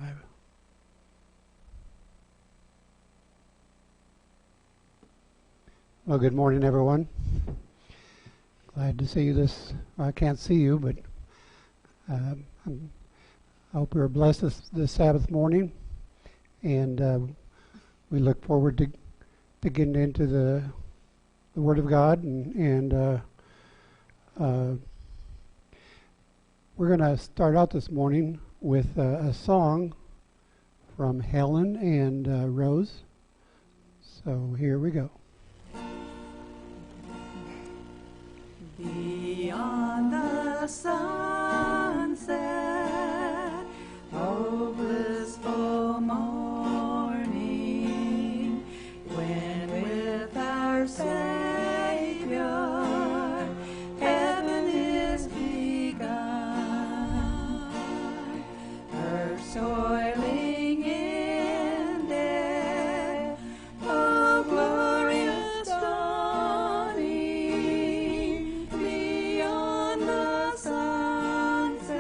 Well, good morning, everyone. Glad to see you I can't see you, but I hope you're blessed this Sabbath morning. And we look forward to getting into the Word of God. And we're going to start out this morning with a song from Helen and Rose. So here we go. Beyond the sunset, oh blissful morning, when with our Savior heaven is begun, her soiling ended, oh glorious dawning, beyond the sunset,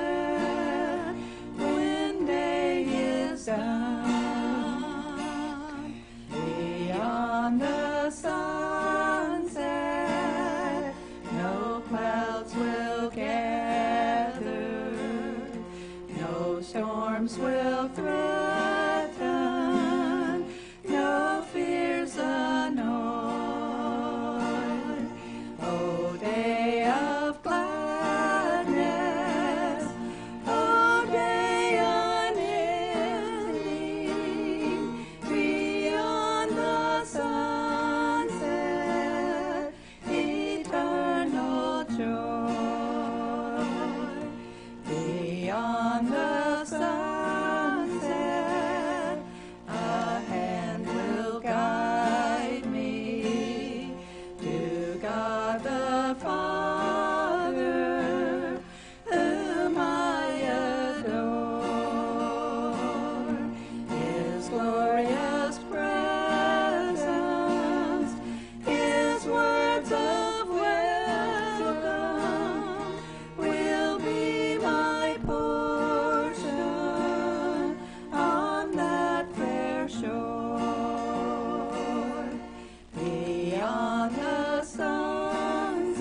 when day is done, beyond the sunset, no clouds will gather, no storms will threaten, no fears annoy. O day of gladness, O day unending, beyond the sunset, eternal joy. Beyond the sunset, a hand will guide me to God the Father, whom I adore. His glorious presence, His words of welcome will be my portion on that fair shore. Beyond the sunset,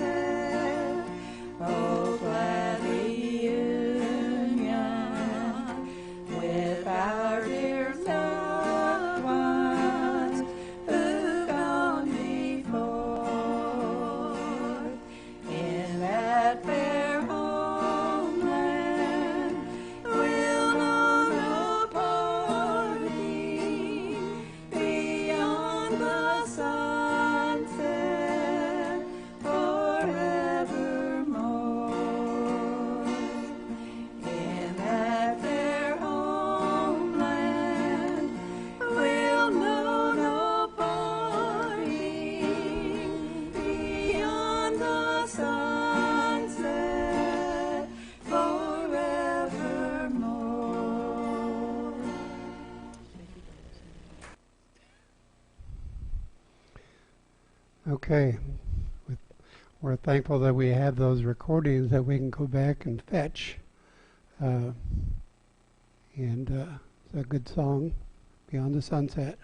oh glad reunion with our dear loved ones who gone before. In that fair homeland, we'll know no parting, beyond the sunset, forevermore. In that fair homeland, we'll know no parting, beyond the sunset, forevermore. Okay. We're thankful that we have those recordings that we can go back and fetch. It's a good song, Beyond the Sunset.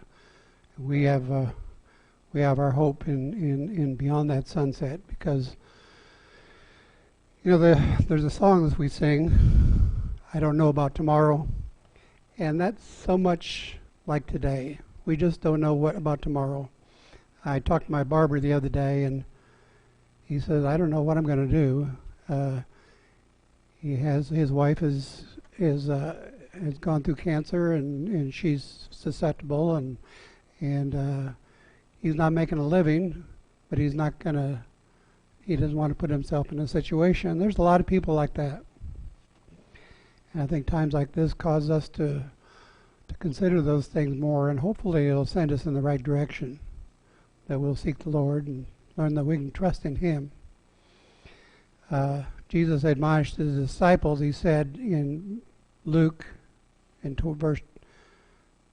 We have our hope in Beyond that Sunset, because there's a song that we sing, I don't know about tomorrow, and that's so much like today. We just don't know what about tomorrow. I talked to my barber the other day, and he says, I don't know what I'm going to do. His wife has gone through cancer, and she's susceptible, and he's not making a living, but he doesn't want to put himself in a situation. There's a lot of people like that. And I think times like this cause us to consider those things more, and hopefully it'll send us in the right direction, that we'll seek the Lord and learn that we can trust in Him. Jesus admonished His disciples. He said in Luke, in verse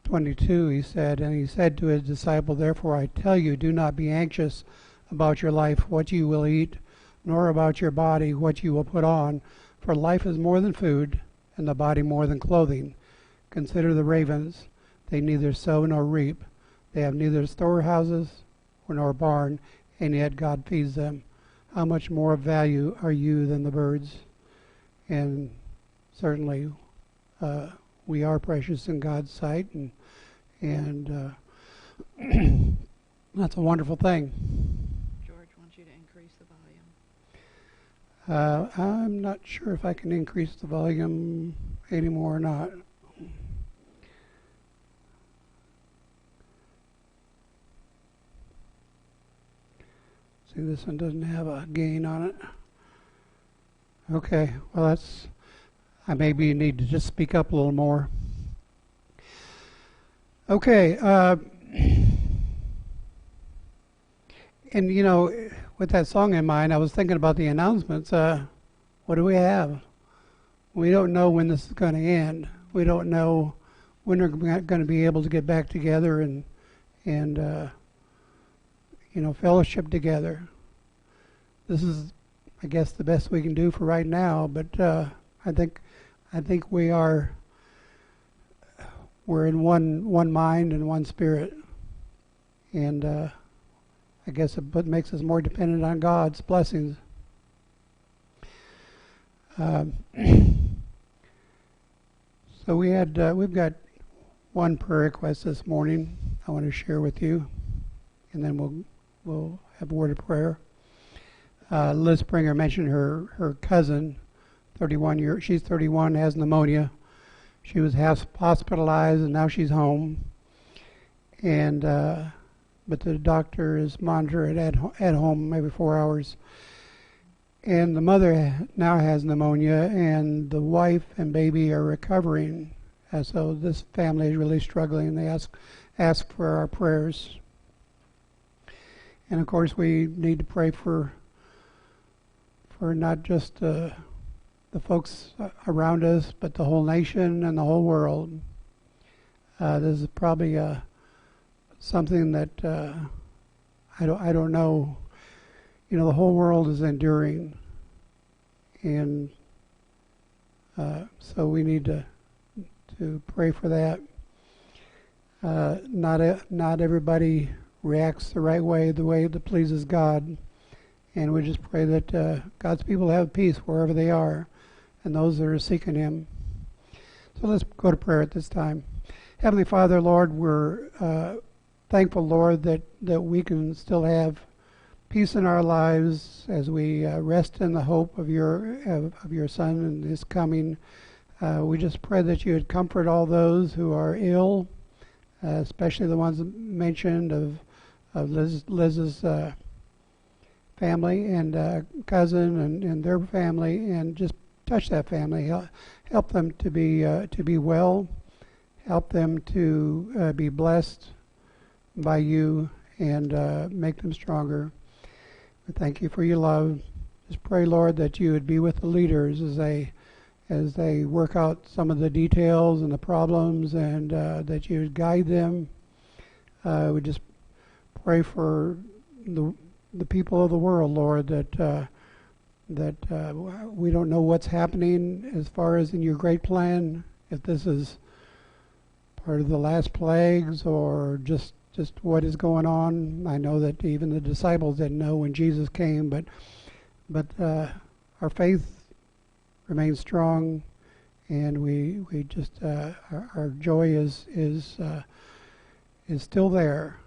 22, He said to His disciple, therefore I tell you, do not be anxious about your life, what you will eat, nor about your body, what you will put on. For life is more than food, and the body more than clothing. Consider the ravens. They neither sow nor reap. They have neither storehouses nor barn, and yet God feeds them. How much more of value are you than the birds? And certainly we are precious in God's sight, and that's a wonderful thing. George wants you to increase the volume. I'm not sure if I can increase the volume anymore or not. See, this one doesn't have a gain on it. Okay, well I maybe need to just speak up a little more. Okay, and you know, with that song in mind, I was thinking about the announcements. What do we have? We don't know when this is going to end. We don't know when we're going to be able to get back together and fellowship together. This is, I guess, the best we can do for right now. But I think we're in one mind and one spirit, and I guess it makes us more dependent on God's blessings. So we've got one prayer request this morning I want to share with you, and then we'll have a word of prayer. Liz Springer mentioned her cousin, 31 years. She's 31, has pneumonia. She was hospitalized, and now she's home. And but the doctor is monitoring it at home every 4 hours. And the mother now has pneumonia, and the wife and baby are recovering. So this family is really struggling. They ask for our prayers. And of course, we need to pray for not just the folks around us, but the whole nation and the whole world. This is probably something that I don't know. You know, the whole world is enduring, and so we need to pray for that. Not everybody reacts the right way, the way that pleases God, and we just pray that God's people have peace wherever they are, and those that are seeking Him. So let's go to prayer at this time. Heavenly Father, Lord, we're thankful, Lord, that we can still have peace in our lives as we rest in the hope of your Son and His coming. We just pray that you would comfort all those who are ill, especially the ones mentioned of Liz's family and cousin and their family, and just touch that family. Help them to be well. Help them to be blessed by you, and make them stronger. We thank you for your love. Just pray, Lord, that you would be with the leaders as they work out some of the details and the problems, and that you would guide them. We just pray for the people of the world, Lord, that we don't know what's happening as far as in your great plan, if this is part of the last plagues or just what is going on. I know that even the disciples didn't know when Jesus came, but our faith remains strong, and we just our joy is still there,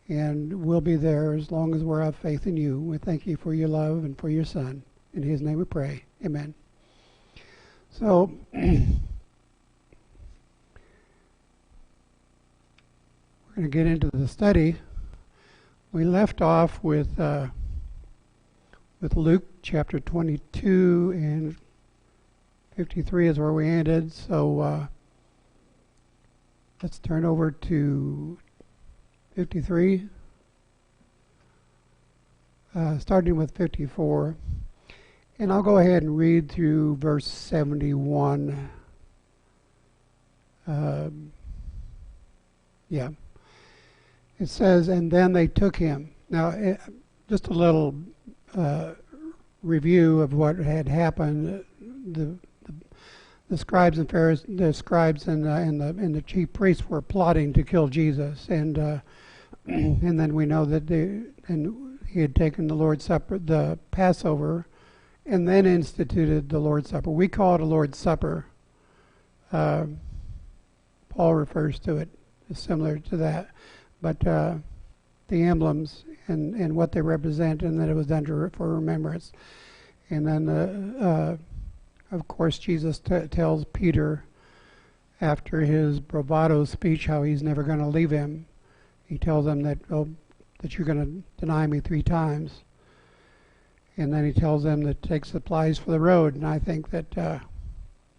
and will be there as long as we have faith in you. We thank you for your love and for your Son. In His name we pray. Amen. So we're going to get into the study. We left off with Luke chapter 22, and 53 is where we ended. So let's turn over to 53, starting with 54. And I'll go ahead and read through verse 71. It says, and then they took him. Now, just a little review of what had happened. The the scribes and Pharisees, the scribes and the chief priests were plotting to kill Jesus, and and then we know that he had taken the Lord's Supper, the Passover, and then instituted the Lord's Supper. We call it a Lord's Supper. Paul refers to it as similar to that, but the emblems and what they represent, and that it was done for remembrance. And then, of course, Jesus tells Peter after his bravado speech how he's never going to leave him. He tells him that you're going to deny me 3 times. And then he tells them to take supplies for the road. And I think that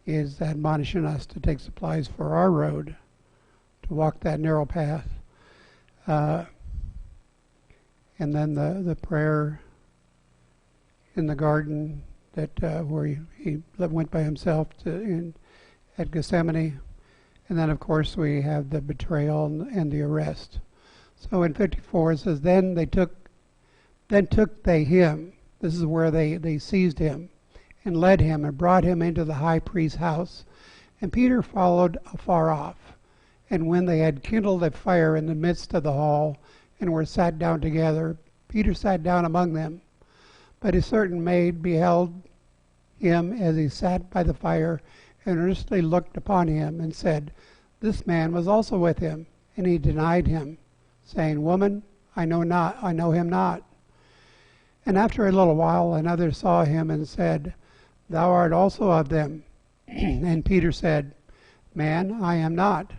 he is admonishing us to take supplies for our road, to walk that narrow path. And then the prayer in the garden that where he went by himself at Gethsemane. And then, of course, we have the betrayal and the arrest. So in 54 it says, Then took they him. This is where they seized him and led him and brought him into the high priest's house. And Peter followed afar off. And when they had kindled a fire in the midst of the hall and were sat down together, Peter sat down among them. But a certain maid beheld him as he sat by the fire, and earnestly looked upon him, and said, This man was also with him. And he denied him, saying, Woman, I know him not. And after a little while another saw him and said, Thou art also of them. And Peter said, Man, I am not.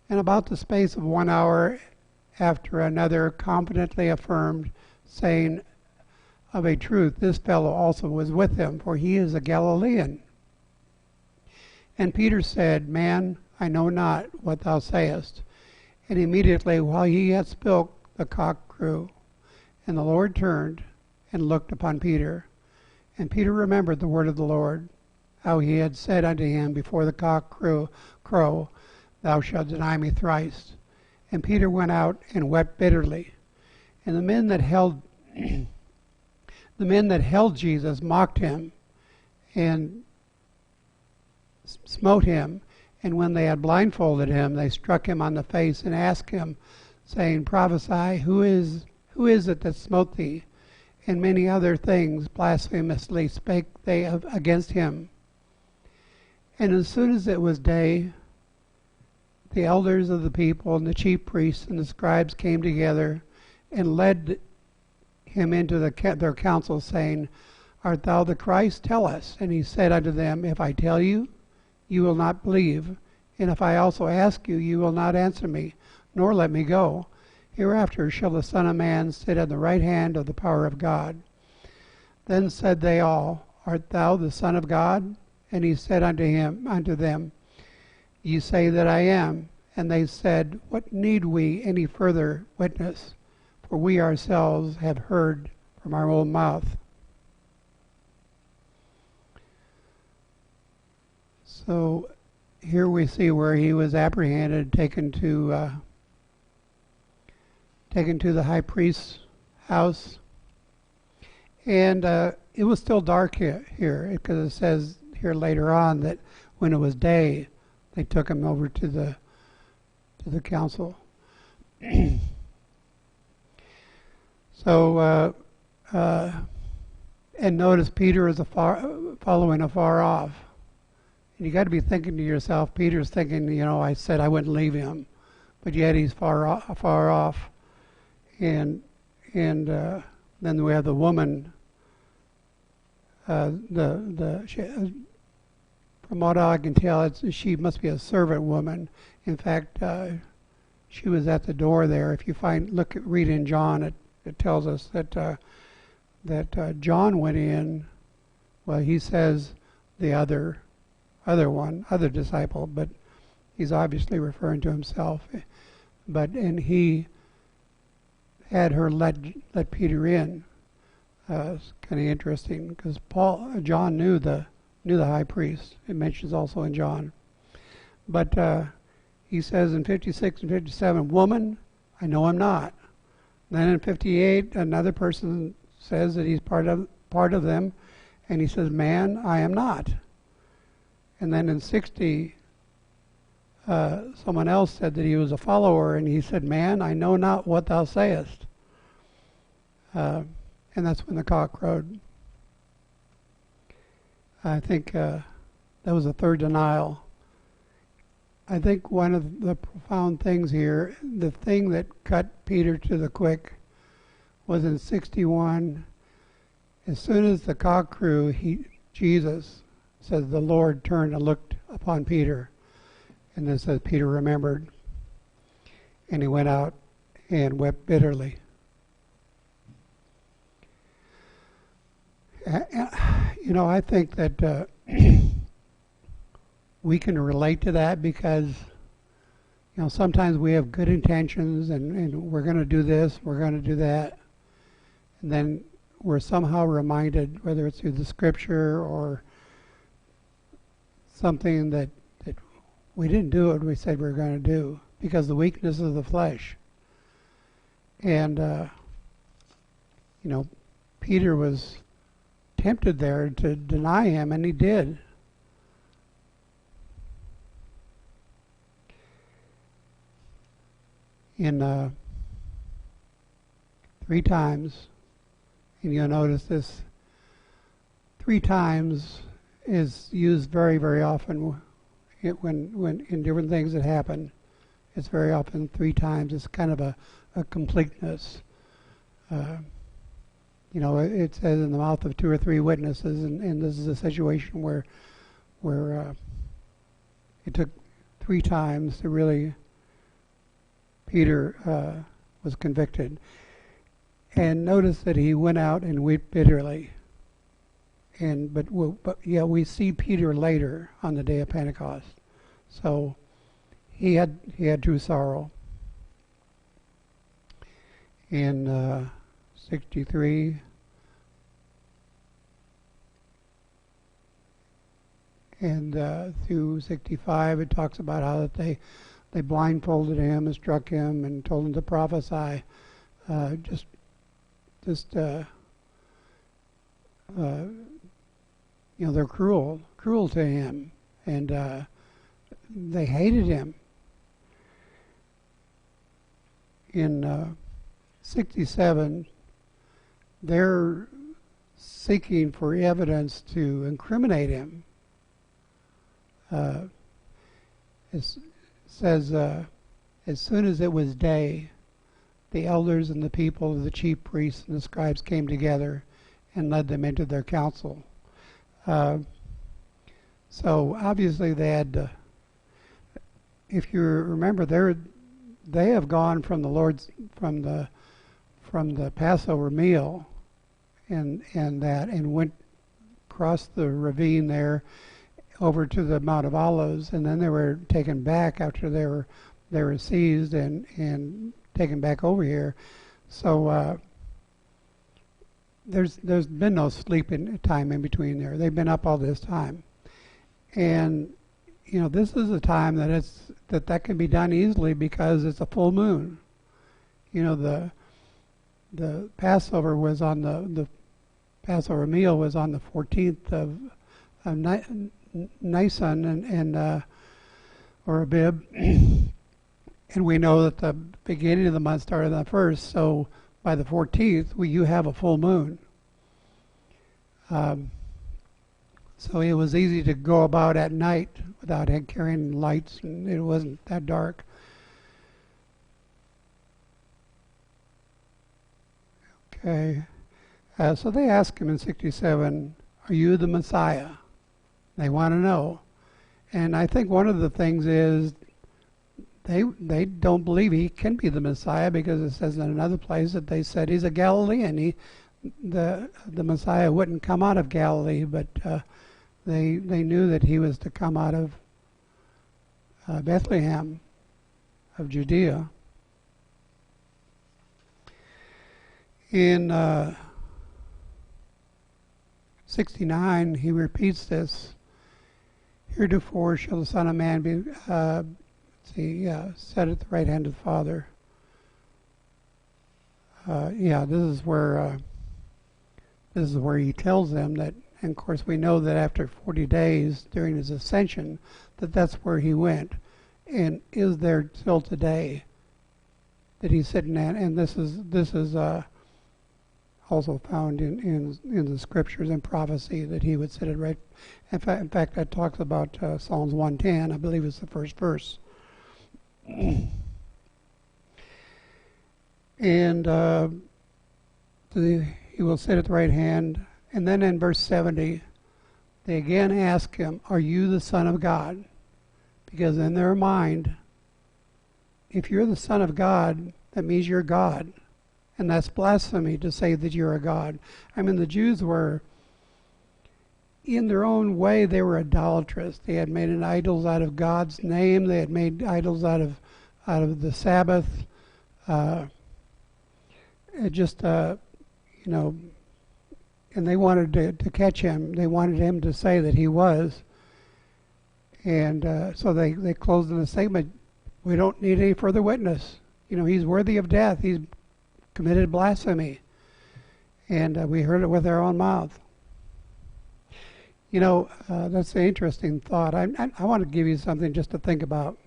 And about the space of 1 hour after another confidently affirmed, saying, Of a truth, this fellow also was with him, for he is a Galilean. And Peter said, Man, I know not what thou sayest. And immediately while he yet spoke, the cock crew. And the Lord turned and looked upon Peter. And Peter remembered the word of the Lord, how he had said unto him before the cock crow, Thou shalt deny me thrice. And Peter went out and wept bitterly. And the men that held Jesus mocked him and smote him. And when they had blindfolded him, they struck him on the face and asked him, saying, Prophesy, who is it that smote thee? And many other things blasphemously spake they against him. And as soon as it was day, the elders of the people and the chief priests and the scribes came together and led him into their council, saying, Art thou the Christ? Tell us. And he said unto them, If I tell you, you will not believe, and if I also ask you, you will not answer me, nor let me go. Hereafter shall the Son of Man sit at the right hand of the power of God. Then said they all, Art thou the Son of God? And he said unto them, Ye say that I am. And they said, What need we any further witness? For we ourselves have heard from our own mouth. So here we see where he was apprehended, taken to the high priest's house, and it was still dark here because it says here later on that when it was day, they took him over to the council. So and notice Peter is following afar off. And you got to be thinking to yourself, Peter's thinking, I said I wouldn't leave him, but yet he's far off. And then we have the woman. From what I can tell, she must be a servant woman. In fact, she was at the door there. If you read in John, it tells us that John went in. Well, he says the other disciple, but he's obviously referring to himself. And he had her let Peter in. It's kind of interesting because John knew the high priest. It mentions also in John, but he says in 56 and 57, "Woman, I know him not." Then in 58, another person says that he's part of them, and he says, "Man, I am not." And then in 60, someone else said that he was a follower, and he said, "Man, I know not what thou sayest." And that's when the cock crowed. I think that was the third denial. I think one of the profound things here, the thing that cut Peter to the quick, was in 61. As soon as the cock crew, Jesus says the Lord turned and looked upon Peter, and then says Peter remembered, and he went out and wept bitterly. You know, I think that we can relate to that because, you know, sometimes we have good intentions and we're going to do this, we're going to do that, and then we're somehow reminded, whether it's through the scripture or something that we didn't do what we said we were going to do because the weakness of the flesh. And, you know, Peter was tempted there to deny him, and he did. In 3 times, and you'll notice this 3 times is used very, very often when in different things that happen. It's very often 3 times. It's kind of a completeness. You know, it says in the mouth of 2 or 3 witnesses, and this is a situation where it took 3 times to really Peter was convicted. And notice that he went out and wept bitterly. But we see Peter later on the day of Pentecost. So he had true sorrow. In 63, and through 65, it talks about how that they blindfolded him and struck him and told him to prophesy. You know, they're cruel to him, and they hated him. In 67, they're seeking for evidence to incriminate him. It says, as soon as it was day, the elders and the people, the chief priests and the scribes came together and led them into their council. So obviously they had to, if you remember, they have gone from the Passover meal and went across the ravine there over to the Mount of Olives, and then they were taken back after they were seized and taken back over here. So there's been no sleeping time in between there. They've been up all this time, and you know, this is a time that can be done easily because it's a full moon. You know, the Passover was on the Passover meal was on the 14th of Nisan or Abib, and we know that the beginning of the month started on the 1st. So by the 14th, you have a full moon. So it was easy to go about at night without carrying lights, and it wasn't that dark. Okay. So they asked him in 67, "Are you the Messiah?" They want to know. And I think one of the things is they don't believe he can be the Messiah, because it says in another place that they said he's a Galilean. The Messiah wouldn't come out of Galilee, but they knew that he was to come out of Bethlehem of Judea. In 69, he repeats this. "Heretofore shall the Son of Man be set at the right hand of the Father." This is where he tells them that, And of course, we know that after 40 days during his ascension, that's where he went, and is there still today that he's sitting at. And this is also found in the scriptures and prophecy that he would sit at right. In fact, that talks about Psalms 110. I believe it's the first verse. And he will sit at the right hand. And then in verse 70, they again ask him, "Are you the Son of God?" Because in their mind, if you're the Son of God, that means you're God. And that's blasphemy to say that you're a God. I mean, the Jews were, in their own way, they were idolatrous. They had made an idols out of God's name. They had made idols out of the Sabbath. And they wanted to catch him. They wanted him to say that he was. And so they closed in a statement, "We don't need any further witness. He's worthy of death. He's committed blasphemy." And we heard it with our own mouth. That's an interesting thought. I want to give you something just to think about.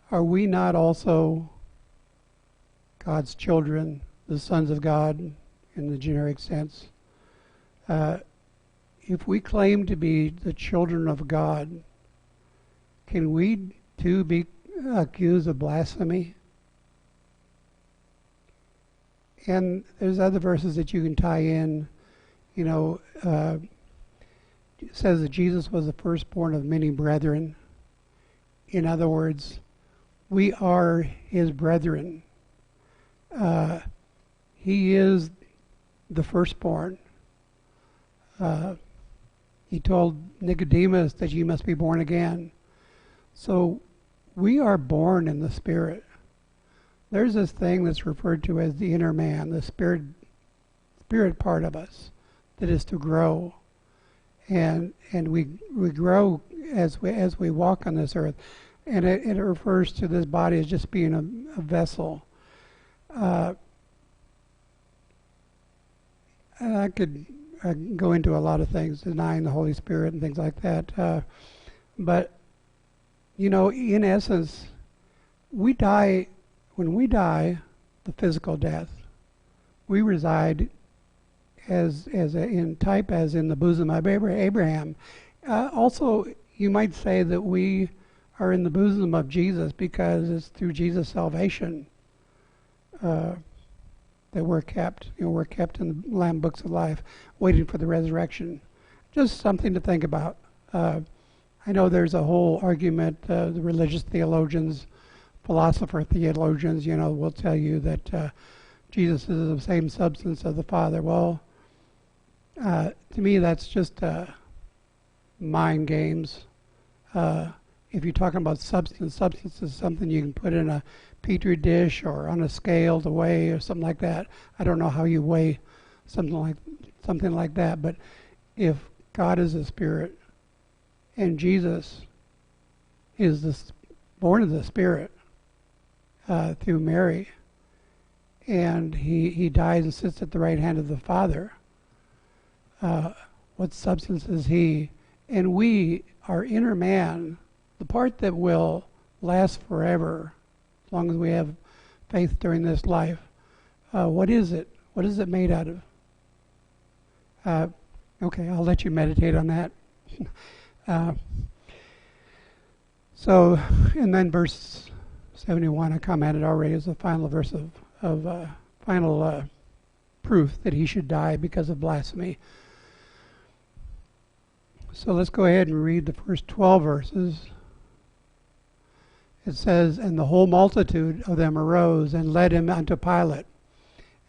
Are we not also God's children, the sons of God in the generic sense? If we claim to be the children of God, can we too be accused of blasphemy? And there's other verses that you can tie in. It says that Jesus was the firstborn of many brethren. In other words, we are his brethren. He is the firstborn. He told Nicodemus that you must be born again. So we are born in the Spirit. There's this thing that's referred to as the inner man, the spirit part of us that is to grow. And we grow as we walk on this earth. And it refers to this body as just being a vessel. And I could go into a lot of things, denying the Holy Spirit and things like that. But, in essence, we die. When we die, the physical death, we reside as in the bosom of Abraham. Also, you might say that we are in the bosom of Jesus because it's through Jesus' salvation that we're kept. We're kept in the Lamb books of life, waiting for the resurrection. Just something to think about. I know there's a whole argument. The religious theologians, philosopher theologians, will tell you that Jesus is the same substance of the Father. Well, to me, that's just mind games. If you're talking about substance is something you can put in a petri dish or on a scale to weigh or something like that. I don't know how you weigh something like that, but if God is a spirit and Jesus is born of the Spirit through Mary, and he dies and sits at the right hand of the Father, what substance is he? And we, our inner man, the part that will last forever, as long as we have faith during this life, what is it? What is it made out of? Okay, I'll let you meditate on that. And then verse 71, I commented already, is the final verse of final proof that he should die because of blasphemy. So let's go ahead and read the first 12 verses. It says, "And the whole multitude of them arose and led him unto Pilate.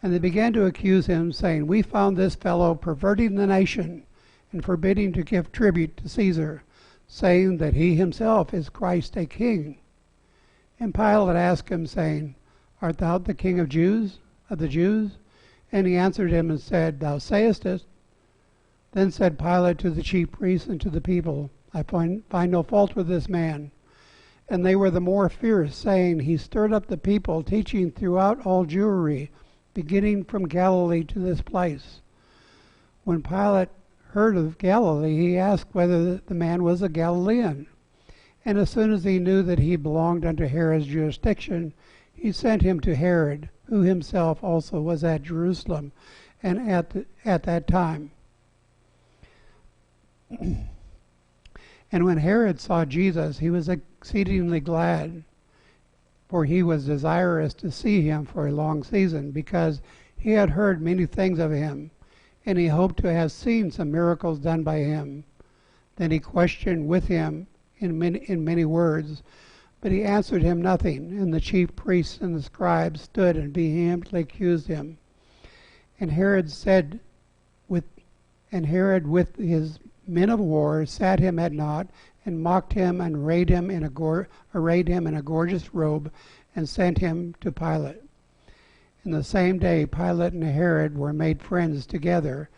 And they began to accuse him, saying, We found this fellow perverting the nation and forbidding to give tribute to Caesar, saying that he himself is Christ a king. And Pilate asked him, saying, Art thou the king of the Jews? And he answered him and said, Thou sayest it. Then said Pilate to the chief priests and to the people, I find no fault with this man. And they were the more fierce, saying, He stirred up the people, teaching throughout all Jewry, beginning from Galilee to this place. When Pilate heard of Galilee, he asked whether the man was a Galilean. And as soon as he knew that he belonged unto Herod's jurisdiction, he sent him to Herod, who himself also was at Jerusalem, and at that time. And when Herod saw Jesus, he was exceedingly glad, for he was desirous to see him for a long season, because he had heard many things of him, and he hoped to have seen some miracles done by him. Then he questioned with him in many words, but he answered him nothing. And the chief priests and the scribes stood and vehemently accused him. And Herod with his men of war sat him at naught, and mocked him, and arrayed him in a gorgeous robe, and sent him to Pilate. And the same day Pilate and Herod were made friends together,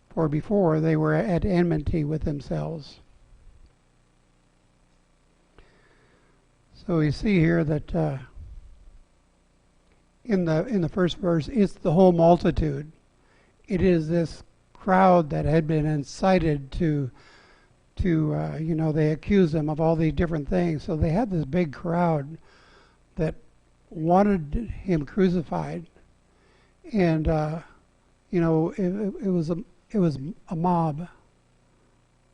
for before they were at enmity with themselves. So we see here that in the first verse, it's the whole multitude. It is this crowd that had been incited to they accused him of all these different things. So they had this big crowd that wanted him crucified, and it was a mob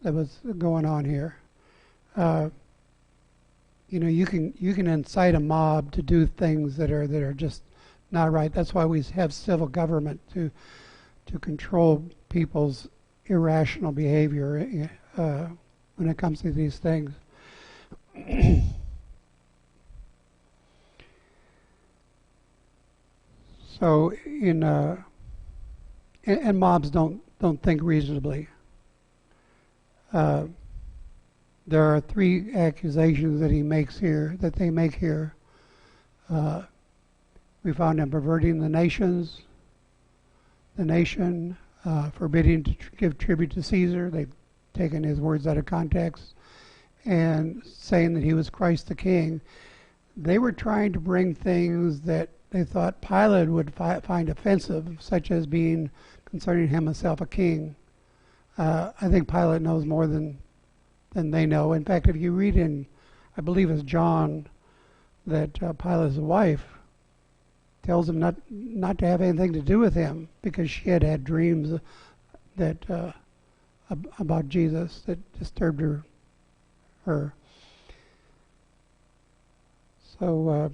that was going on here. You can incite a mob to do things that are just not right. That's why we have civil government to control people's irrational behavior when it comes to these things. So and mobs don't think reasonably. There are 3 accusations that they make here. We found him perverting the nation, forbidding to give tribute to Caesar. They've taken his words out of context, and saying that he was Christ the King. They were trying to bring things that they thought Pilate would find offensive, such as being concerning himself a king. I think Pilate knows more than they know. In fact, if you read in, I believe it's John, that Pilate's wife tells him not to have anything to do with him, because she had dreams that about Jesus that disturbed her. So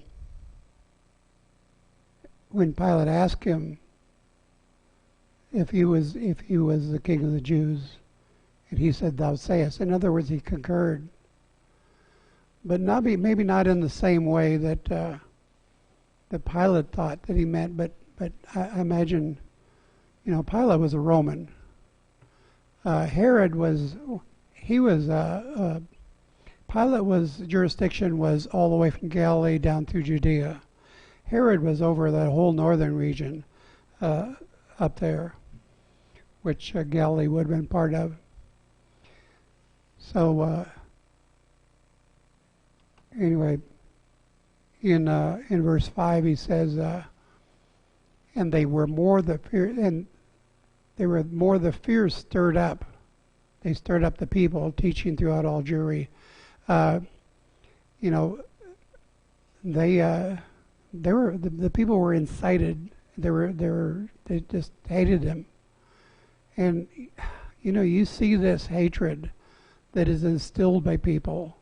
when Pilate asked him if he was the king of the Jews, and he said, "Thou sayest." In other words, he concurred, but maybe not in the same way that Pilate thought that he meant. But I imagine, Pilate was a Roman. Herod was. Pilate's jurisdiction was all the way from Galilee down through Judea. Herod was over that whole northern region up there, which Galilee would have been part of. So anyway, in verse 5 he says, and they were more the fear stirred up. They stirred up the people, teaching throughout all Jewry. The people were incited. They just hated him. And you see this hatred that is instilled by people.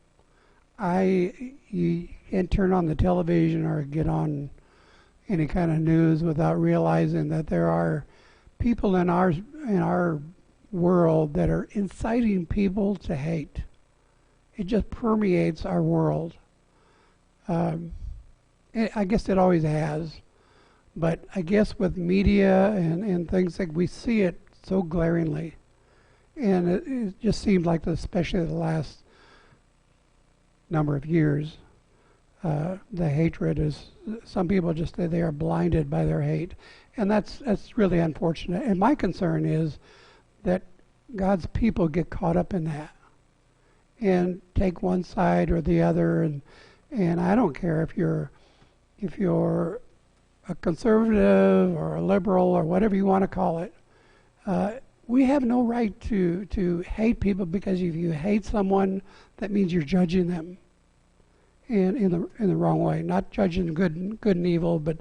You can't turn on the television or get on any kind of news without realizing that there are people in our world that are inciting people to hate. It just permeates our world. I guess it always has, but I guess with media and things like we see it so glaringly, and it just seems like, especially the last number of years, the hatred is. Some people just say they are blinded by their hate, and that's really unfortunate. And my concern is that God's people get caught up in that and take one side or the other, and I don't care if you're a conservative or a liberal or whatever you want to call it. we have no right to hate people, because if you hate someone, that means you're judging them in the wrong way. Not judging good and evil, but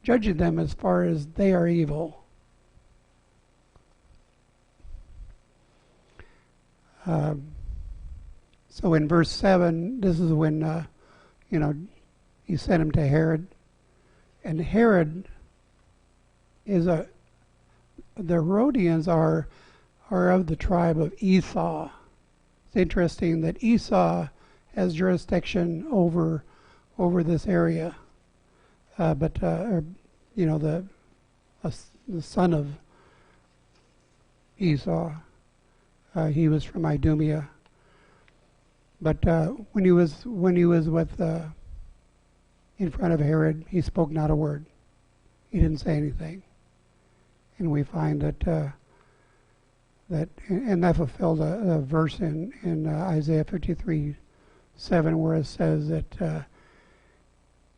judging them as far as they are evil. So in verse 7, this is when he sent him to Herod, and Herod is the Herodians are of the tribe of Esau. It's interesting that Esau has jurisdiction over this area, but the son of Esau, he was from Idumea. But when he was with in front of Herod, he spoke not a word. He didn't say anything. And we find that that fulfilled a verse in Isaiah 53:7, where it says that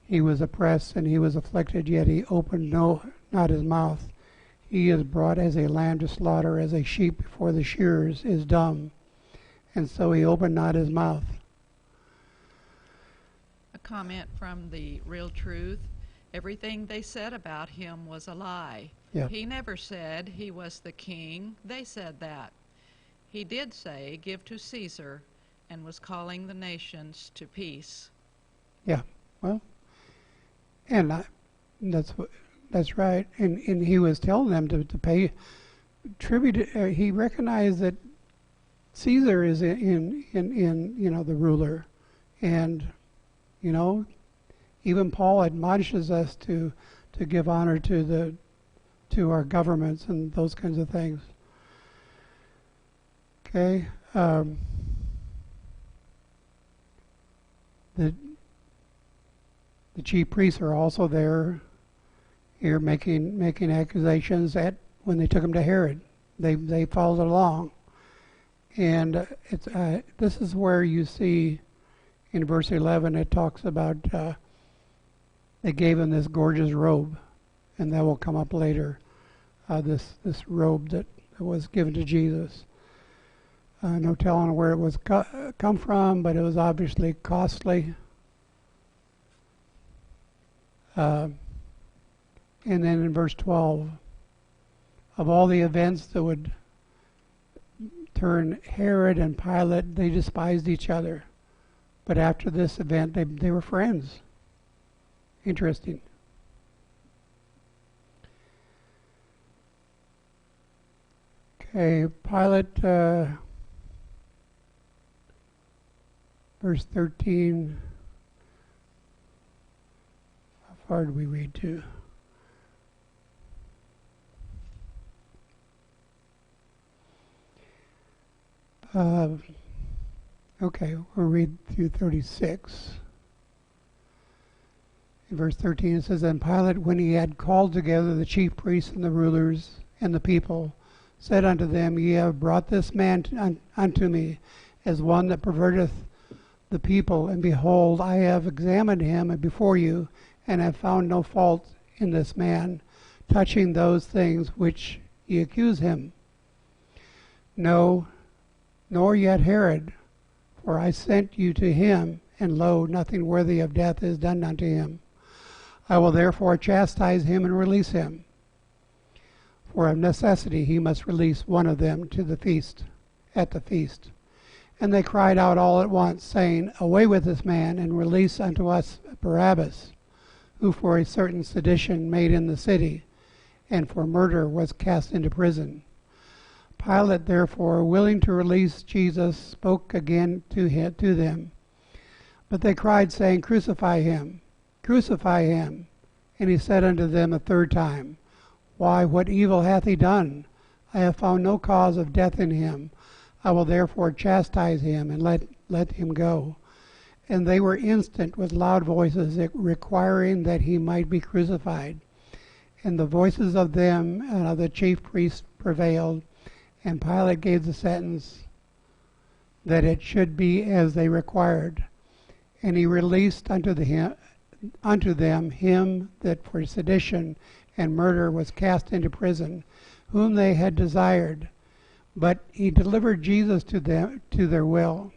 he was oppressed and he was afflicted, yet he opened not his mouth. He is brought as a lamb to slaughter, as a sheep before the shearers is dumb, and so he opened not his mouth. A comment from the Real Truth. Everything they said about him was a lie. Yeah. He never said he was the king. They said that. He did say, "Give to Caesar," and was calling the nations to peace. Yeah, well, and that's right. And he was telling them to pay tribute. He recognized that Caesar is in the ruler, and even Paul admonishes us to give honor to our governments and those kinds of things. Okay. The chief priests are also there here making accusations at when they took him to Herod. They followed along, and this is where you see in verse 11 it talks about they gave him this gorgeous robe, and that will come up later. This robe that was given to Jesus. No telling where it was come from, but it was obviously costly. And then in verse 12, of all the events that would turn Herod and Pilate, they despised each other. But after this event, they were friends. Interesting. Okay, Pilate, verse 13. How far do we read to? Okay, we'll read through 36. In verse 13 it says, "And Pilate, when he had called together the chief priests and the rulers and the people, said unto them, Ye have brought this man unto me as one that perverteth the people, and behold, I have examined him before you, and have found no fault in this man, touching those things which ye accuse him. No, nor yet Herod, for I sent you to him, and lo, nothing worthy of death is done unto him. I will therefore chastise him and release him. For of necessity he must release one of them to the feast, at the feast. And they cried out all at once, saying, Away with this man, and release unto us Barabbas, who for a certain sedition made in the city, and for murder was cast into prison. Pilate, therefore, willing to release Jesus, spoke again to them. But they cried, saying, Crucify him, crucify him. And he said unto them a third time, Why, what evil hath he done? I have found no cause of death in him. I will therefore chastise him, and let him go. And they were instant with loud voices, requiring that he might be crucified. And the voices of them and of the chief priests prevailed, and Pilate gave the sentence that it should be as they required. And he released unto them him that for sedition and murder was cast into prison, whom they had desired. But he delivered Jesus to them, to their will.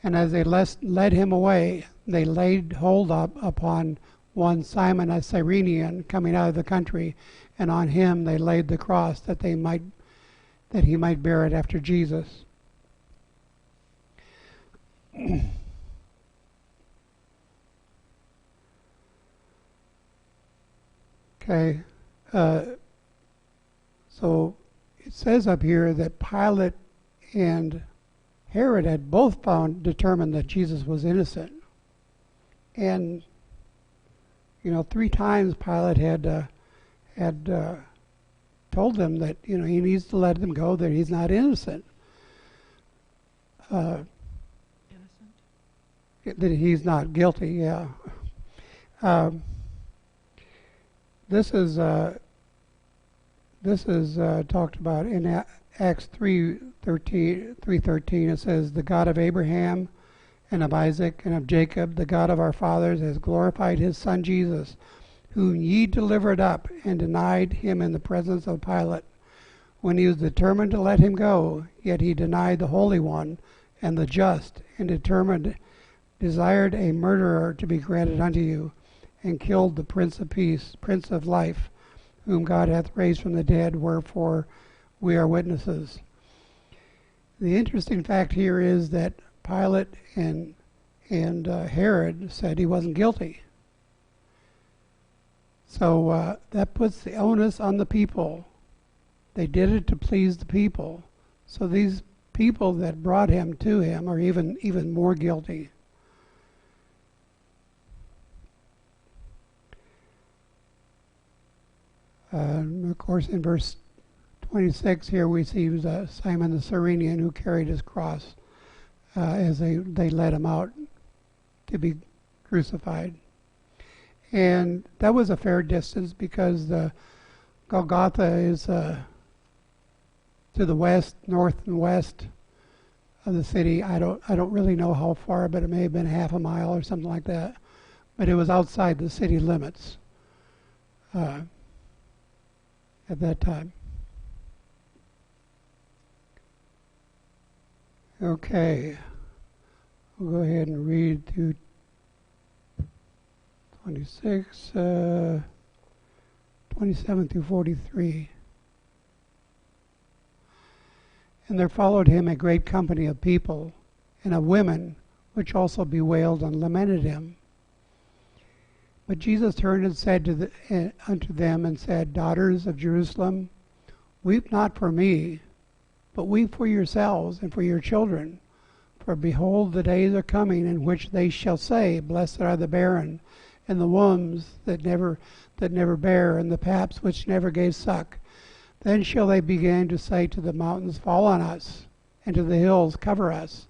And as they led him away, they laid hold upon one Simon a Cyrenian coming out of the country, and on him they laid the cross that he might bear it after Jesus. Okay, so it says up here that Pilate and Herod had both determined that Jesus was innocent. And, 3 times Pilate had told them that, he needs to let them go, that he's not innocent. Innocent? That he's not guilty, yeah. This is talked about in Acts 3:13. It says, "The God of Abraham and of Isaac and of Jacob, the God of our fathers, has glorified his Son Jesus, whom ye delivered up and denied him in the presence of Pilate. When he was determined to let him go, yet he denied the Holy One and the just, and desired a murderer to be granted unto you, and killed the Prince of Peace, Prince of Life, whom God hath raised from the dead, wherefore we are witnesses." The interesting fact here is that Pilate and Herod said he wasn't guilty. So that puts the onus on the people. They did it to please the people. So these people that brought him to him are even more guilty. Of course, in verse 26 here we see Simon the Cyrenian who carried his cross as they led him out to be crucified. And that was a fair distance because the Golgotha is to the west, north and west of the city. I don't really know how far, but it may have been half a mile or something like that. But it was outside the city limits at that time. Okay, we'll go ahead and read through 26, 27 through 43. "And there followed him a great company of people and of women, which also bewailed and lamented him. But Jesus turned and said unto them, and said, Daughters of Jerusalem, weep not for me, but weep for yourselves and for your children. For behold, the days are coming in which they shall say, Blessed are the barren, and the wombs that never bare, and the paps which never gave suck. Then shall they begin to say to the mountains, Fall on us, and to the hills, Cover us.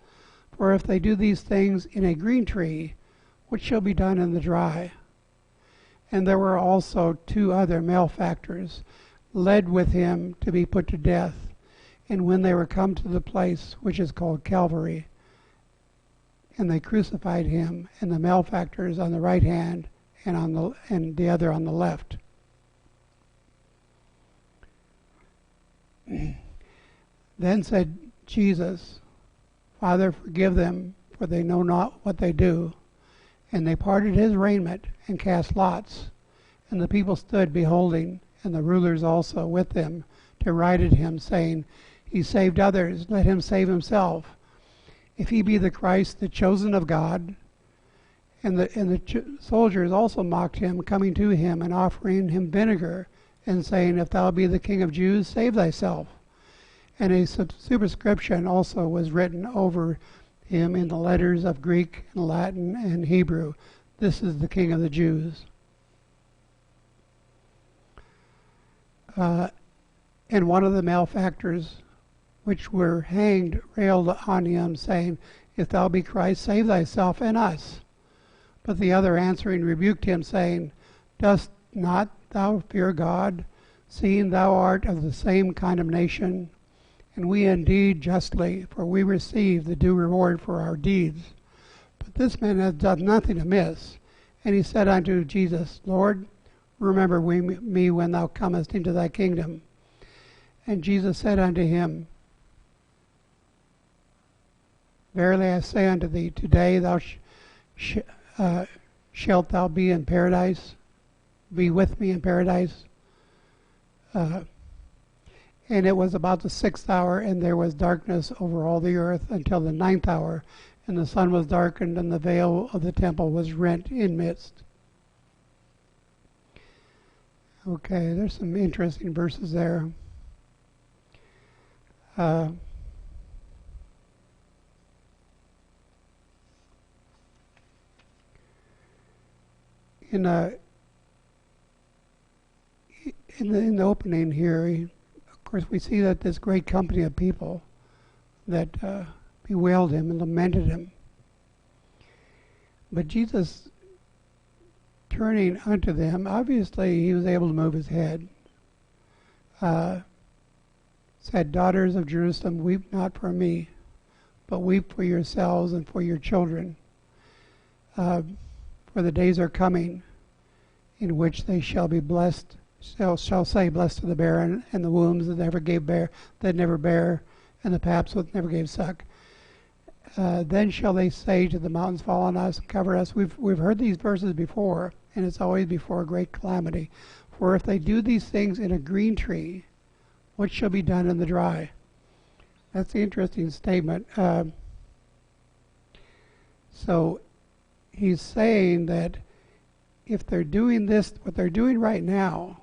For if they do these things in a green tree, what shall be done in the dry? And there were also 2 other malefactors, led with him to be put to death. And when they were come to the place which is called Calvary, and they crucified him, and the malefactors on the right hand, and the other on the left. Then said Jesus, Father, forgive them, for they know not what they do. And they parted his raiment, and cast lots. And the people stood beholding, and the rulers also with them, derided him, saying, He saved others, let him save himself. If he be the Christ, the chosen of God. And the soldiers also mocked him, coming to him, and offering him vinegar, and saying, If thou be the King of Jews, save thyself. And a superscription also was written over him in the letters of Greek and Latin and Hebrew, This is the King of the Jews. And one of the malefactors which were hanged railed on him, saying, If thou be Christ, save thyself and us. But the other answering rebuked him, saying, Dost not thou fear God, seeing thou art of the same condemnation? And we indeed justly, for we receive the due reward for our deeds. But this man hath done nothing amiss. And he said unto Jesus, Lord, remember me when thou comest into thy kingdom. And Jesus said unto him, Verily I say unto thee, today thou shalt thou be in paradise, be with me in paradise. And it was about the 6th hour, and there was darkness over all the earth until the 9th hour, and the sun was darkened, and the veil of the temple was rent in midst. Okay, there's some interesting verses there. In the opening here, of course, we see that this great company of people that bewailed him and lamented him. But Jesus, turning unto them, obviously he was able to move his head, said, Daughters of Jerusalem, weep not for me, but weep for yourselves and for your children. For the days are coming in which they shall be blessed, shall say, blessed are the barren, and the wombs that never bear, and the paps that never gave suck. Then shall they say to the mountains, fall on us and cover us. We've heard these verses before, and it's always before a great calamity. For if they do these things in a green tree, what shall be done in the dry? That's the interesting statement. So he's saying that if they're doing this, what they're doing right now,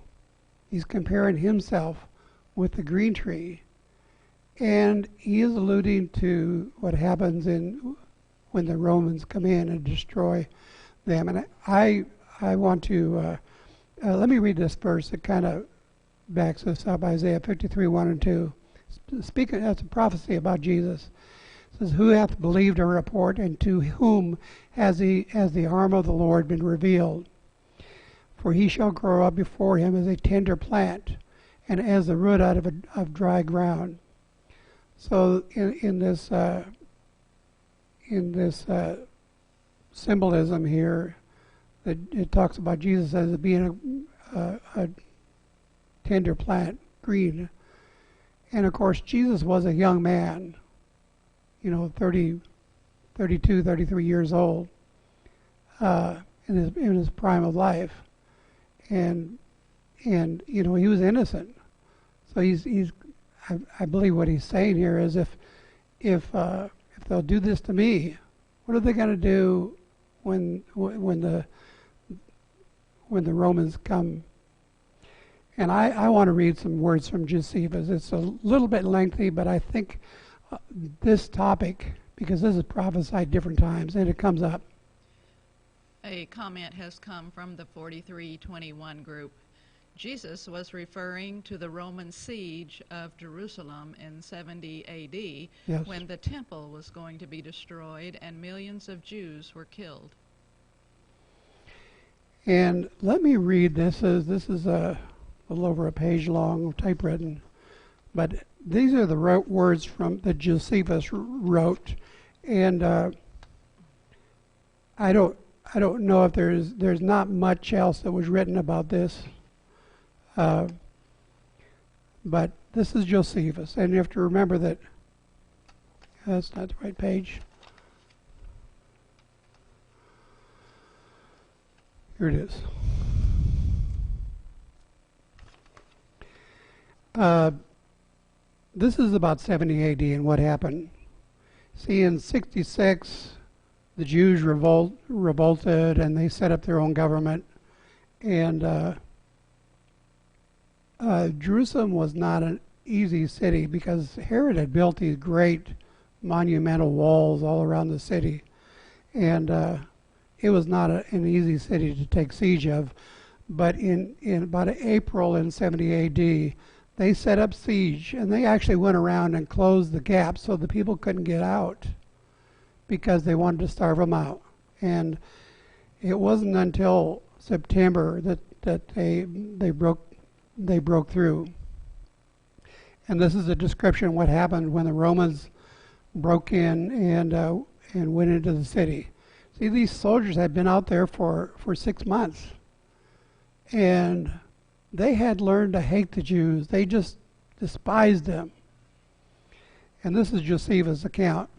he's comparing himself with the green tree. And he is alluding to what happens when the Romans come in and destroy them. And I want to, let me read this verse that kind of backs this up, Isaiah 53, 1 and 2. Speaking, that's a prophecy about Jesus. It says, Who hath believed our report, and to whom has the arm of the Lord been revealed? For he shall grow up before him as a tender plant, and as the root out of dry ground. So in this symbolism here, that it talks about Jesus as being a tender plant, green. And of course, Jesus was a young man, 32, 33 years old, in his prime of life. And he was innocent. So I believe what he's saying here is if they'll do this to me, what are they going to do when the Romans come? And I want to read some words from Josephus. It's a little bit lengthy, but I think this topic, because this is prophesied different times, and it comes up. A comment has come from the 4321 group. Jesus was referring to the Roman siege of Jerusalem in 70 A.D. Yes. when the temple was going to be destroyed and millions of Jews were killed. And let me read this. This is a little over a page long, typewritten. But these are the words from that Josephus wrote. And I don't know if there's not much else that was written about this. But this is Josephus, and you have to remember that that's not the right page. Here it is. This is about 70 AD and what happened. See, in 66, the Jews revolted, and they set up their own government. And Jerusalem was not an easy city because Herod had built these great monumental walls all around the city. And it was not an easy city to take siege of. But in about April in 70 AD, they set up siege, and they actually went around and closed the gap so the people couldn't get out because they wanted to starve them out. And it wasn't until September that they broke through. And this is a description of what happened when the Romans broke in and went into the city. See, these soldiers had been out there for 6 months, and they had learned to hate the Jews. They despised them. And this is Josephus' account.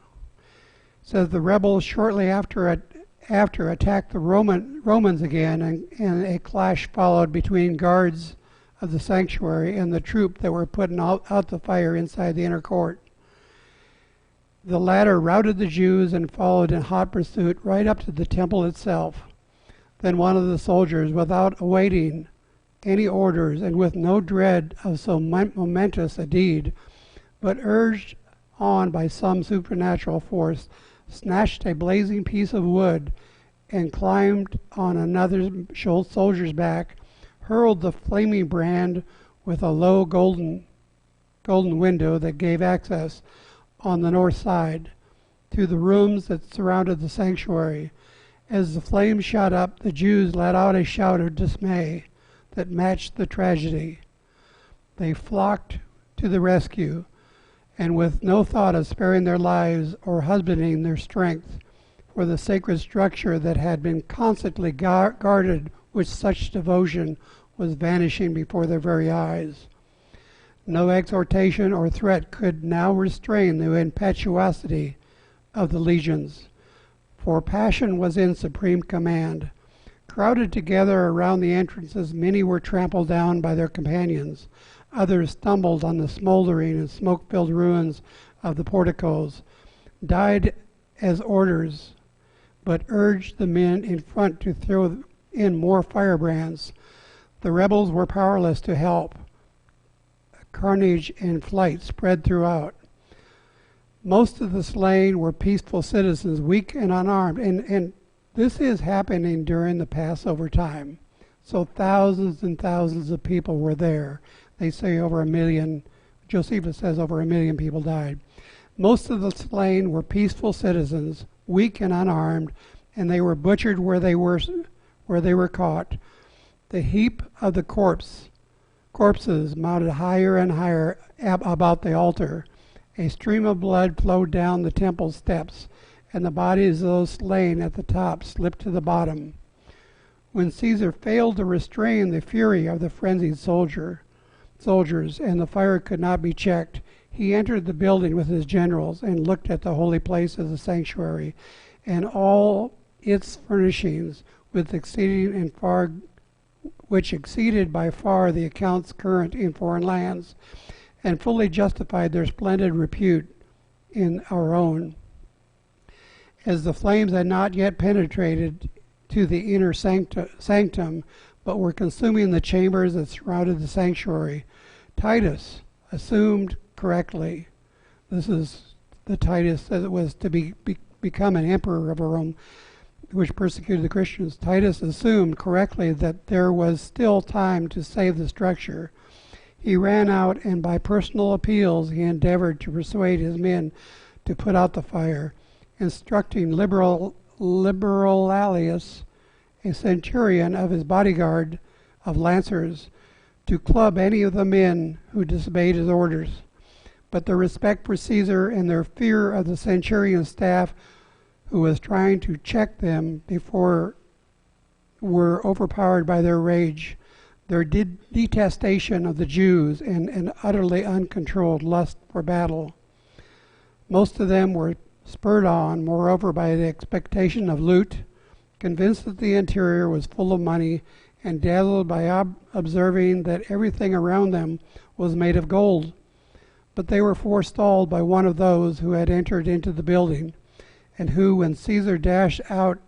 It says the rebels shortly after attacked the Romans again, and a clash followed between guards of the sanctuary and the troop that were putting out the fire inside the inner court. The latter routed the Jews and followed in hot pursuit right up to the temple itself. Then one of the soldiers, without awaiting any orders and with no dread of so momentous a deed, but urged on by some supernatural force, snatched a blazing piece of wood and climbed on another soldier's back, hurled the flaming brand with a low golden window that gave access on the north side to the rooms that surrounded the sanctuary. As the flames shot up, the Jews let out a shout of dismay that matched the tragedy. They flocked to the rescue, and with no thought of sparing their lives or husbanding their strength for the sacred structure that had been constantly guarded with such devotion, was vanishing before their very eyes. No exhortation or threat could now restrain the impetuosity of the legions, for passion was in supreme command. Crowded together around the entrances, many were trampled down by their companions. Others stumbled on the smoldering and smoke-filled ruins of the porticos, died as orders, but urged the men in front to throw in more firebrands. The rebels were powerless to help. Carnage and flight spread throughout. Most of the slain were peaceful citizens, weak and unarmed, and this is happening during the Passover time. So thousands and thousands of people were there. They say over 1 million, Josephus says over 1 million people died. Most of the slain were peaceful citizens, weak and unarmed, and they were butchered where they were caught. The heap of the corpses mounted higher and higher about the altar. A stream of blood flowed down the temple steps, and the bodies of those slain at the top slipped to the bottom. When Caesar failed to restrain the fury of the frenzied soldiers, and the fire could not be checked, he entered the building with his generals and looked at the holy place of the sanctuary and all its furnishings, which exceeded by far the accounts current in foreign lands, and fully justified their splendid repute in our own. As the flames had not yet penetrated to the inner sanctum, but were consuming the chambers that surrounded the sanctuary, Titus assumed correctly, this is the Titus that was to become an emperor of Rome, which persecuted the Christians. Titus assumed correctly that there was still time to save the structure. He ran out, and by personal appeals he endeavored to persuade his men to put out the fire, instructing Liberalius, a centurion of his bodyguard of lancers, to club any of the men who disobeyed his orders. But their respect for Caesar and their fear of the centurion's staff, who was trying to check them before, were overpowered by their rage, their detestation of the Jews, and an utterly uncontrolled lust for battle. Most of them were spurred on, moreover, by the expectation of loot, convinced that the interior was full of money, and dazzled by observing that everything around them was made of gold. But they were forestalled by one of those who had entered into the building, and who, when Caesar dashed out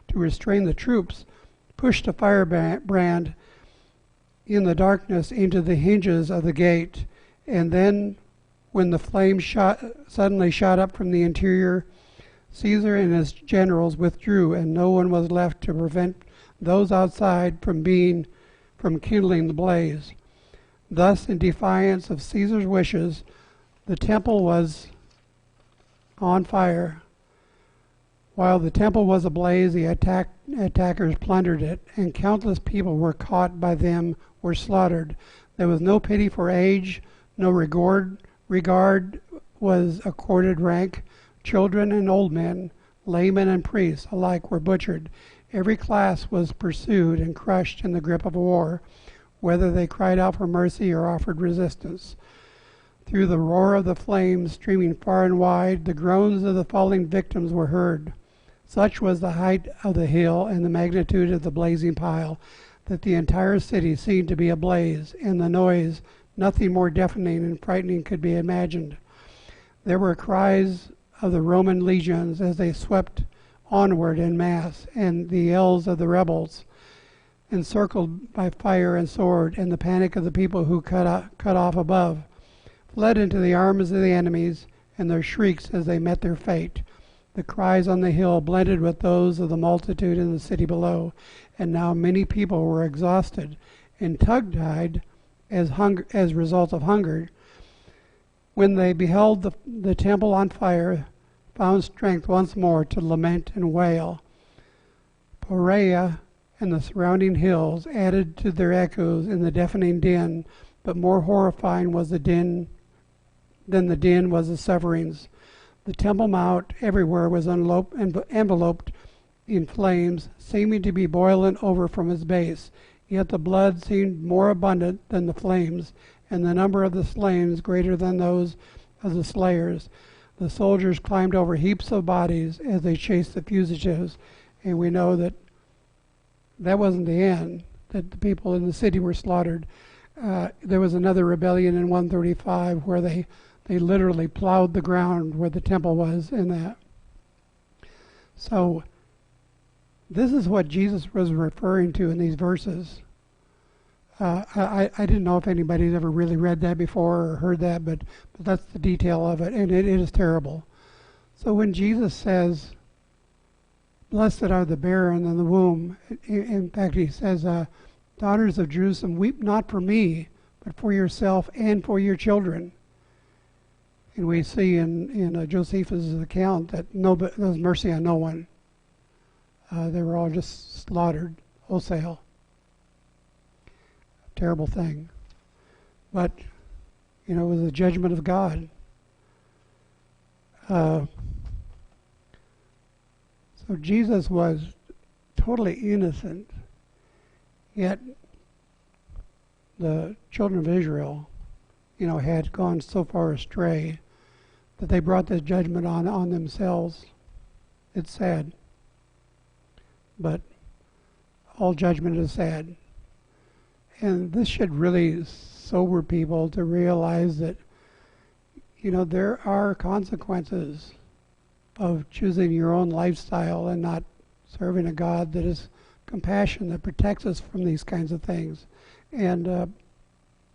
to restrain the troops, pushed a firebrand in the darkness into the hinges of the gate, and then, when the flames suddenly shot up from the interior, Caesar and his generals withdrew, and no one was left to prevent those outside from kindling the blaze. Thus, in defiance of Caesar's wishes, the temple was on fire. While the temple was ablaze, the attackers plundered it, and countless people were caught by them, were slaughtered. There was no pity for age, no regard was accorded rank. Children and old men, laymen and priests alike were butchered. Every class was pursued and crushed in the grip of war, whether they cried out for mercy or offered resistance. Through the roar of the flames streaming far and wide, the groans of the falling victims were heard. Such was the height of the hill and the magnitude of the blazing pile that the entire city seemed to be ablaze, and the noise, nothing more deafening and frightening, could be imagined. There were cries of the Roman legions as they swept onward in mass, and the yells of the rebels, encircled by fire and sword, and the panic of the people who cut off above, fled into the arms of the enemies, and their shrieks as they met their fate. The cries on the hill blended with those of the multitude in the city below, and now many people were exhausted and tongue-tied as a result of hunger. When they beheld the temple on fire, found strength once more to lament and wail. Perea and the surrounding hills added to their echoes in the deafening din, but more horrifying was the din than the din was the sufferings. The Temple Mount everywhere was enveloped in flames, seeming to be boiling over from its base. Yet the blood seemed more abundant than the flames, and the number of the slain greater than those of the slayers. The soldiers climbed over heaps of bodies as they chased the fugitives, and we know that that wasn't the end, that the people in the city were slaughtered. There was another rebellion in 135 where they literally plowed the ground where the temple was in that. So this is what Jesus was referring to in these verses. I didn't know if anybody's ever really read that before or heard that, but that's the detail of it, and it is terrible. So when Jesus says, "Blessed are the barren and the womb," in fact, he says, "Daughters of Jerusalem, weep not for me, but for yourself and for your children." And we see in Josephus' account that there was mercy on no one. They were all just slaughtered wholesale. Terrible thing. But, it was the judgment of God. So Jesus was totally innocent, yet the children of Israel, had gone so far astray that they brought this judgment on themselves. It's sad. But all judgment is sad. And this should really sober people to realize that, there are consequences of choosing your own lifestyle and not serving a God that is compassion, that protects us from these kinds of things and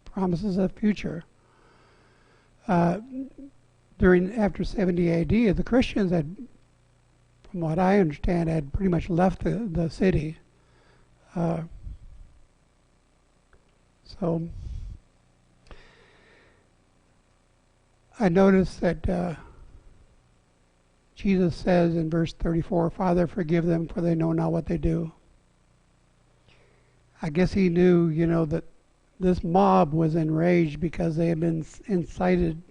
promises a future. After 70 AD, the Christians had, from what I understand, had pretty much left the city. So I noticed that Jesus says in verse 34, "Father, forgive them, for they know not what they do." I guess he knew, that this mob was enraged because they had been incited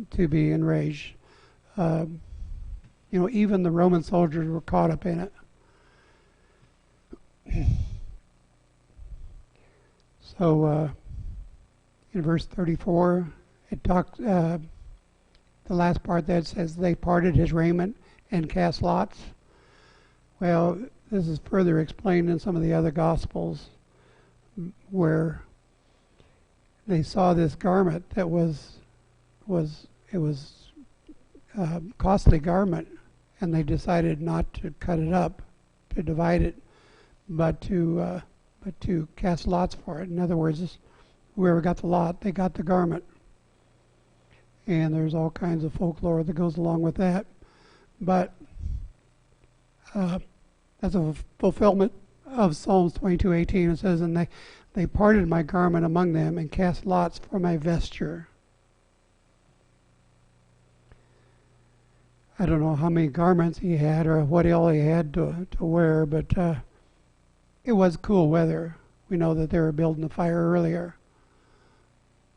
to be enraged. Even the Roman soldiers were caught up in it. So in verse 34, it talks, the last part that says, "They parted his raiment and cast lots." Well, this is further explained in some of the other Gospels, where they saw this garment that was a costly garment, and they decided not to cut it up, to divide it, but to cast lots for it. In other words, whoever got the lot, they got the garment. And there's all kinds of folklore that goes along with that. But that's a fulfillment of Psalms 22:18. It says, "And they parted my garment among them and cast lots for my vesture." I don't know how many garments he had or what all he had to wear, but it was cool weather. We know that they were building a fire earlier.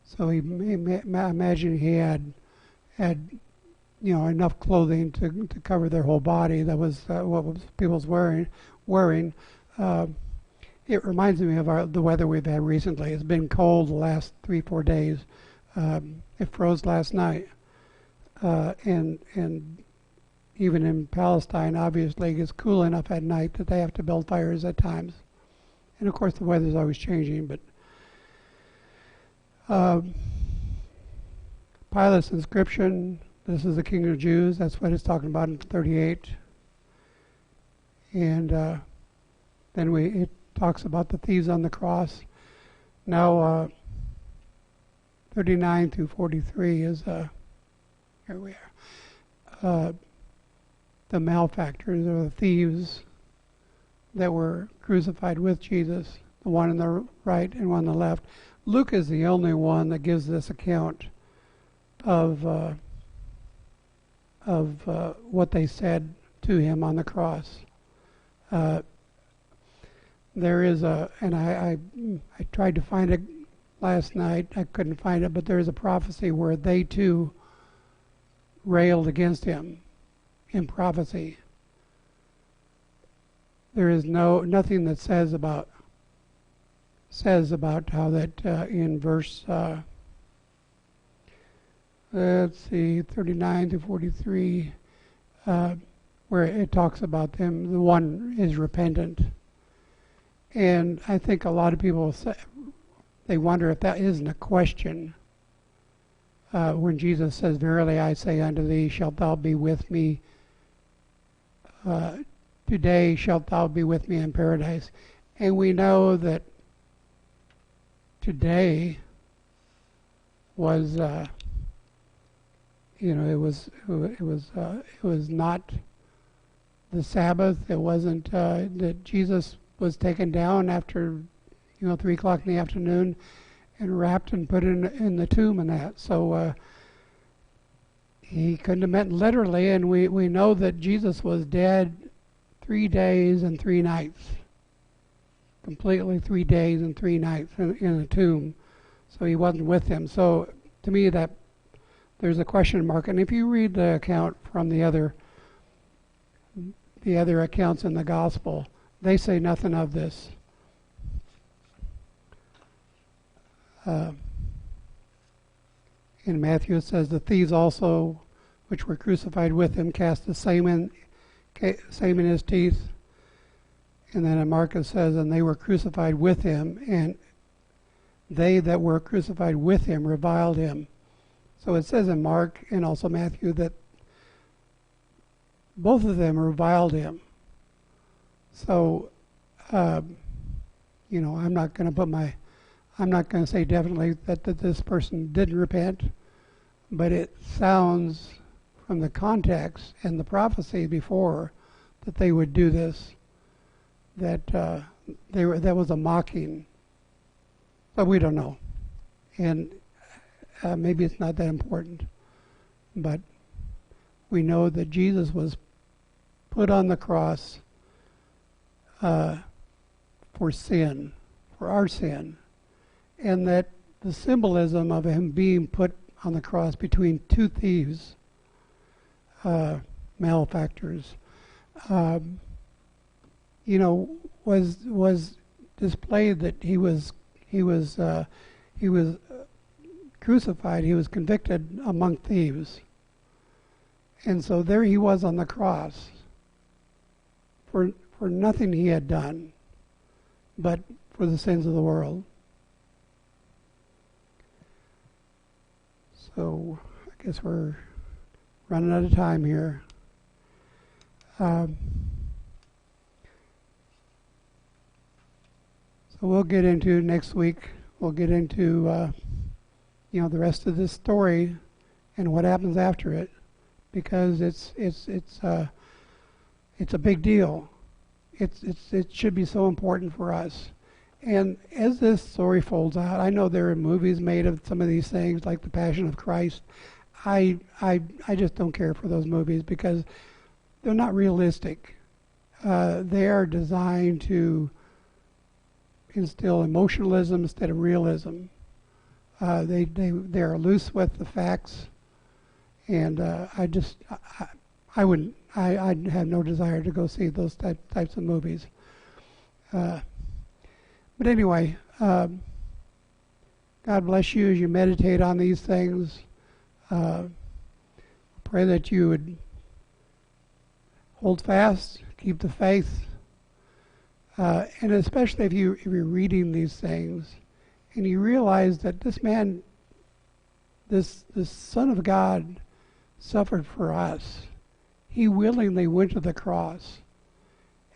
So I imagine he had enough clothing to cover their whole body. That was what people's wearing. It reminds me of the weather we've had recently. It's been cold the last 3-4 days. It froze last night, and even in Palestine, obviously, it gets cool enough at night that they have to build fires at times. And of course, the weather's always changing. But Pilate's inscription, "This is the King of the Jews," that's what it's talking about in 38. And then it talks about the thieves on the cross. Now, 39 through 43 is, here we are, the malefactors or the thieves that were crucified with Jesus, the one on the right and one on the left. Luke is the only one that gives this account of what they said to him on the cross. There is and I tried to find it last night. I couldn't find it, but there is a prophecy where they too railed against him in prophecy. There is nothing that says about how that in verse let's see, 39 to 43, where it talks about them. The one is repentant, and I think a lot of people say, they wonder if that isn't a question. When Jesus says, "Verily I say unto thee, shalt thou be with me today, shalt thou be with me in paradise." And we know that today was, it was not the Sabbath. It wasn't that Jesus was taken down after 3 o'clock in the afternoon and wrapped and put in the tomb and that. So he couldn't have meant literally, and we know that Jesus was dead 3 days and 3 nights. Completely 3 days and 3 nights in a tomb. So he wasn't with them. So to me that there's a question mark. And if you read the account from the other accounts in the gospel, they say nothing of this. In Matthew it says, "The thieves also, which were crucified with him, cast the same in his teeth." And then in Mark it says, "And they were crucified with him, and they that were crucified with him reviled him." So it says in Mark and also Matthew that both of them reviled him. So, I'm not going to say definitely that this person didn't repent, but it sounds from the context and the prophecy before that they would do this, that that was a mocking. But we don't know. And maybe it's not that important. But we know that Jesus was put on the cross for sin, for our sin. And that the symbolism of him being put on the cross between two thieves, malefactors, was displayed that he was crucified. He was convicted among thieves, and so there he was on the cross for nothing he had done, but for the sins of the world. So I guess we're running out of time here. So we'll get into next week. We'll get into the rest of this story and what happens after it, because it's a big deal. It should be so important for us. And as this story folds out, I know there are movies made of some of these things, like The Passion of Christ. I just don't care for those movies because they're not realistic. They are designed to instill emotionalism instead of realism. They are loose with the facts, and I have no desire to go see those types of movies. But anyway, God God bless you as you meditate on these things. Pray that you would hold fast, keep the faith, and especially if you're reading these things and you realize that this man, this Son of God, suffered for us. He willingly went to the cross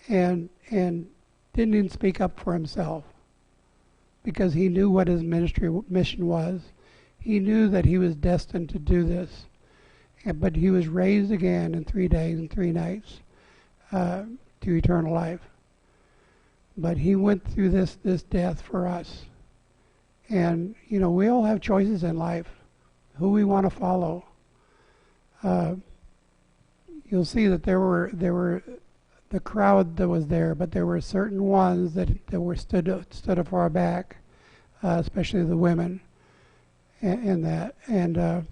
and didn't even speak up for himself because he knew what his mission was. He knew that he was destined to do this. But he was raised again in 3 days and 3 nights to eternal life. But he went through this death for us. And, you know, we all have choices in life, who we want to follow. You'll see that there were the crowd that was there, but there were certain ones that were stood afar back, especially the women, and that. And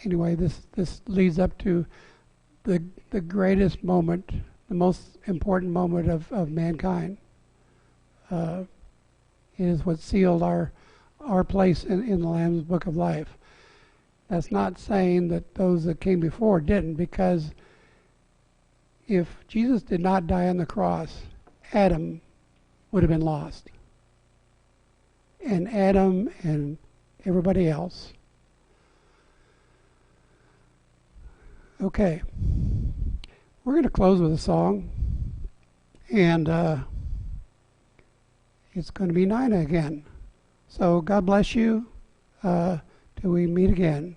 anyway, this leads up to the greatest moment, the most important moment of mankind. It is what sealed our place in the Lamb's Book of Life. That's not saying that those that came before didn't, because if Jesus did not die on the cross, Adam would have been lost. And Adam and everybody else. Okay. We're going to close with a song. And it's going to be Nina again. So God bless you till we meet again.